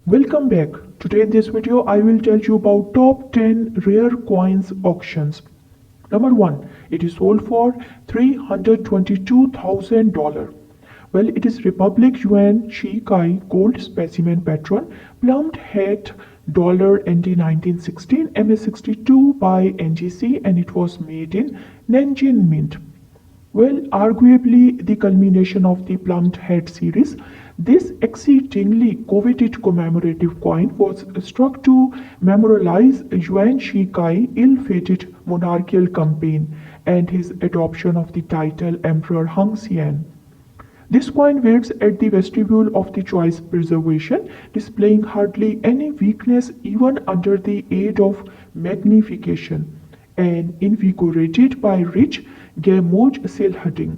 Welcome back. Today in this video I will tell you about top 10 rare coins auctions. Number 1. It is sold for $322,000. Well, it is Republic Yuan Shikai gold specimen patron plumed head $NT 1916 MS62 by NGC, and it was made in Nanjing Mint. Well, arguably the culmination of the plumed head series, this exceedingly coveted commemorative coin was struck to memorialize Yuan Shikai ill-fated monarchical campaign and his adoption of the title Emperor Hung Xian. This coin waits at the vestibule of the choice preservation, displaying hardly any weakness even under the aid of magnification, and invigorated by rich gauge silhouetting.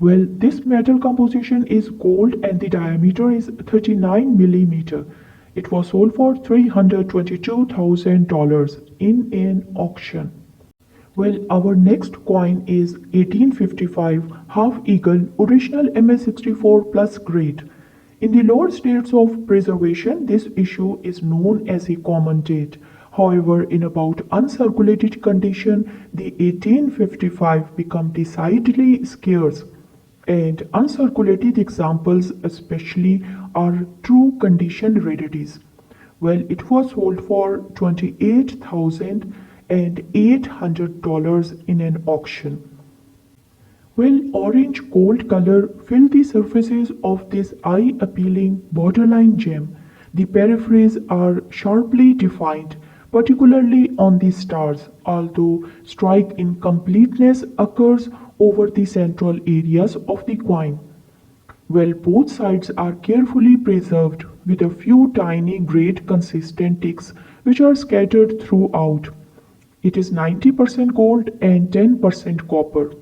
Well, this metal composition is gold and the diameter is 39 millimeter. It was sold for $322,000 in an auction. Well, our next coin is 1855 Half Eagle Original MS64 Plus grade. In the lower states of preservation, this issue is known as a common date. However, in about uncirculated condition, the 1855 become decidedly scarce, and uncirculated examples especially are true condition rarities. Well, it was sold for $28,800 in an auction. Well, orange gold color fill the surfaces of this eye-appealing borderline gem. The peripheries are sharply defined, particularly on the stars, although strike incompleteness occurs over the central areas of the coin. Well, both sides are carefully preserved with a few tiny grade consistent ticks which are scattered throughout. It is 90% gold and 10% copper.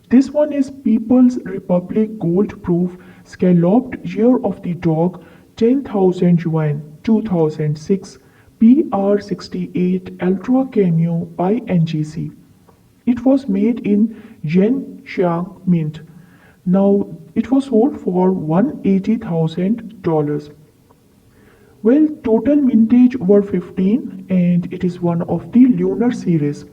This one is People's Republic Gold Proof Scalloped Year of the Dog 10,000 Yuan 2006 PR68 Ultra Cameo by NGC. It was made in Zhenjiang Mint. Now it was sold for $180,000. Well, total mintage were 15 and it is one of the Lunar series.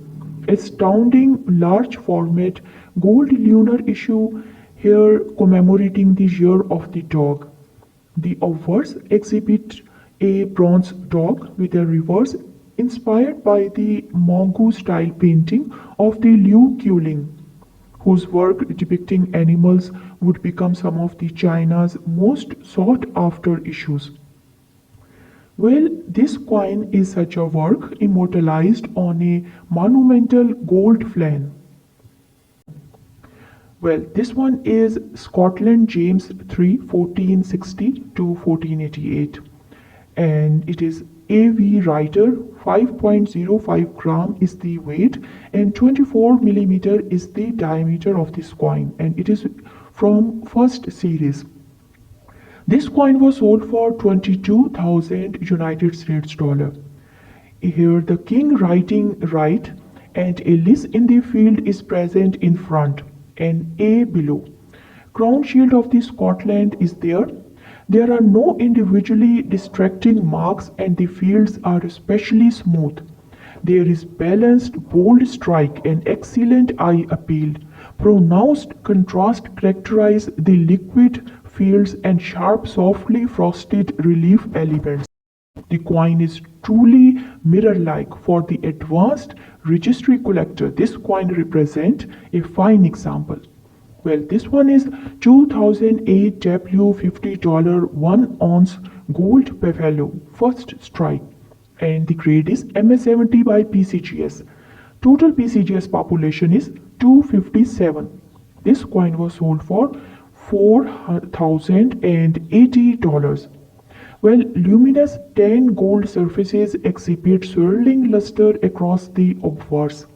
Astounding large format gold lunar issue here commemorating the year of the dog. The obverse exhibit a bronze dog with a reverse inspired by the mongoose style painting of the Liu Qiuling, whose work depicting animals would become some of the China's most sought after issues. Well, this coin is such a work immortalized on a monumental gold flan. Well, this one is Scotland James III 1460 to 1488, and it is AV Writer. 5.05 gram is the weight and 24 millimeter is the diameter of this coin, and it is from first series. This coin was sold for 22,000 United States dollar. Here the king writing right and a list in the field is present in front and A below. Crown shield of the Scotland is there. There are no individually distracting marks and the fields are especially smooth. There is balanced bold strike and excellent eye appeal. Pronounced contrast characterize the liquid fields and sharp softly frosted relief elements. The coin is truly mirror-like. For the advanced registry collector, this coin represents a fine example. Well, this one is 2008 W $50 1 ounce gold buffalo first strike, and the grade is MS70 by PCGS. Total PCGS population is 257. This coin was sold for $4,080. Well, luminous tan gold surfaces exhibit swirling luster across the obverse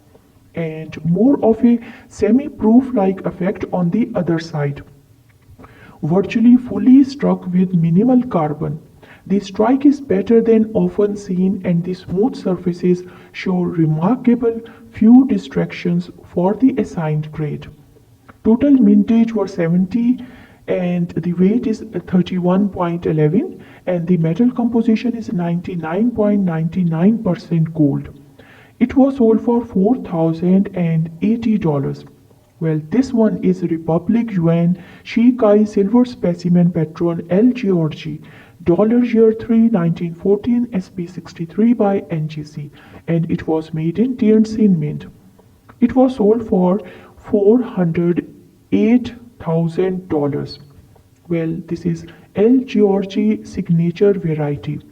and more of a semi-proof like effect on the other side. Virtually fully struck with minimal carbon. The strike is better than often seen and the smooth surfaces show remarkable few distractions for the assigned grade. Total mintage were 70 and the weight is 31.11, and the metal composition is 99.99% gold. It was sold for $4,080. Well, this one is Republic Yuan Shikai Silver Specimen Patron L. Georgi, dollar year 3, 1914, SP63 by NGC, and it was made in Tianjin Mint. It was sold for $408,000. Well, this is L. Georgi signature variety.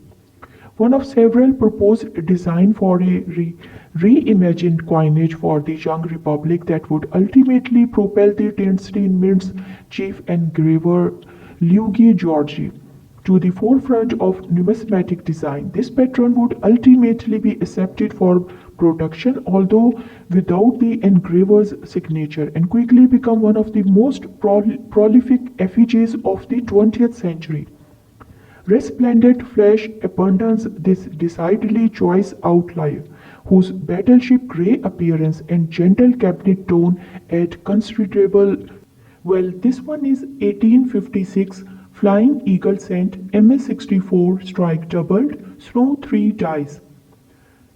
One of several proposed designs for a reimagined coinage for the young republic that would ultimately propel the Tianjin Mint's chief engraver Luigi Giorgi to the forefront of numismatic design. This patron would ultimately be accepted for production, although without the engraver's signature, and quickly become one of the most prolific effigies of the 20th century. Resplendent flesh abundance, this decidedly choice outlier, whose battleship grey appearance and gentle cabinet tone add considerable. Well, this one is 1856 Flying Eagle Cent MS64 strike doubled Snow 3 dice,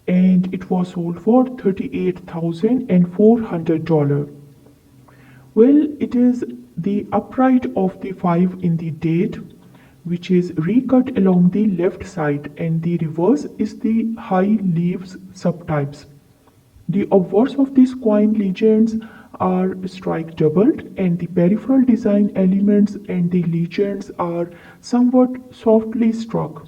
and it was sold for $38,400. Well, it is the upright of the 5 in the date, which is recut along the left side, and the reverse is the high leaves subtypes. The obverse of these coin legends are strike doubled, and the peripheral design elements and the legends are somewhat softly struck.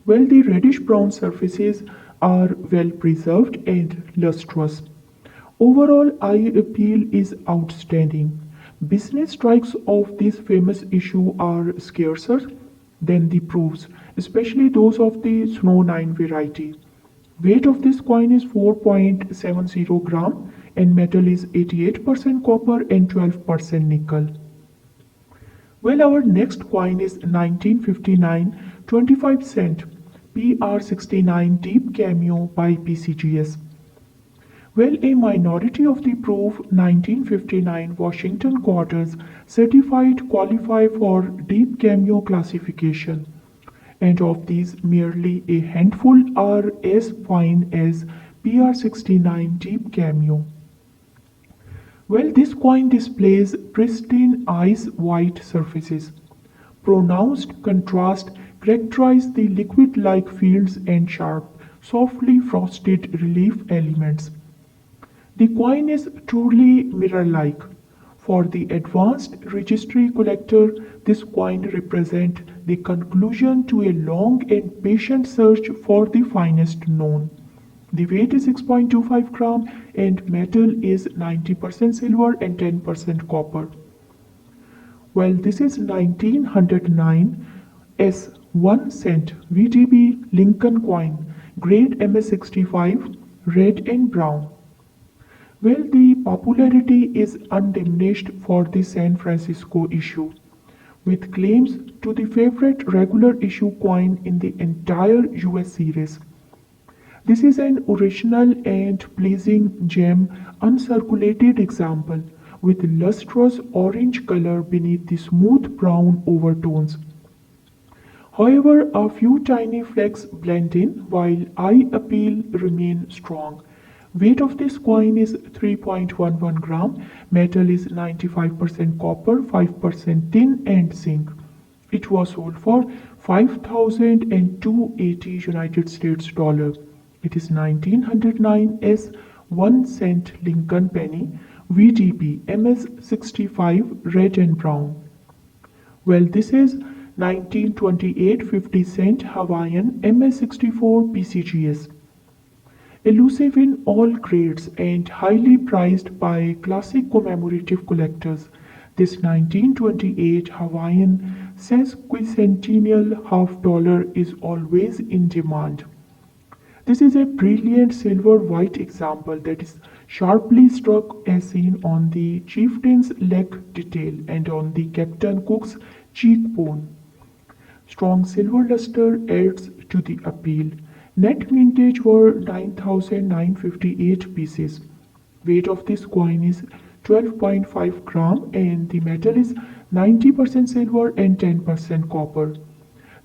Well, the reddish brown surfaces are well preserved and lustrous. Overall, eye appeal is outstanding. Business strikes of this famous issue are scarcer than the proofs, especially those of the Snow 9 variety. Weight of this coin is 4.70 gram, and metal is 88% copper and 12% nickel. Well, our next coin is 1959 25 cent PR69 Deep Cameo by PCGS. Well, a minority of the proof 1959 Washington quarters certified qualify for Deep Cameo classification, and of these merely a handful are as fine as PR69 Deep Cameo. Well, this coin displays pristine ice white surfaces. Pronounced contrast characterize the liquid-like fields and sharp, softly frosted relief elements. The coin is truly mirror-like. For the advanced registry collector, this coin represents the conclusion to a long and patient search for the finest known. The weight is 6.25 gram and metal is 90% silver and 10% copper. Well, this is 1909 S 1 cent VTB Lincoln coin, grade MS65, red and brown. Well, the popularity is undiminished for the San Francisco issue, with claims to the favorite regular issue coin in the entire US series. This is an original and pleasing gem uncirculated example with lustrous orange color beneath the smooth brown overtones. However, a few tiny flecks blend in while eye appeal remain strong. Weight of this coin is 3.11 gram, metal is 95% copper, 5% tin and zinc. It was sold for $5,280 United States dollar. It is 1909 S 1 cent Lincoln penny VDP MS65 red and brown. Well, this is 1928 50 cent Hawaiian MS64 PCGS. Elusive in all grades and highly prized by classic commemorative collectors, this 1928 Hawaiian sesquicentennial half-dollar is always in demand. This is a brilliant silver-white example that is sharply struck as seen on the chieftain's leg detail and on the Captain Cook's cheekbone. Strong silver luster adds to the appeal. Net mintage were 9,958 pieces. Weight of this coin is 12.5 gram and the metal is 90% silver and 10% copper.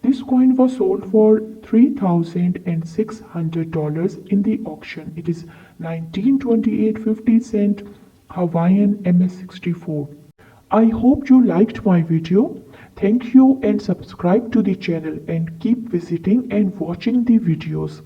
This coin was sold for $3,600 in the auction. It is 1928.50 Hawaiian MS64. I hope you liked my video. Thank you and subscribe to the channel and keep visiting and watching the videos.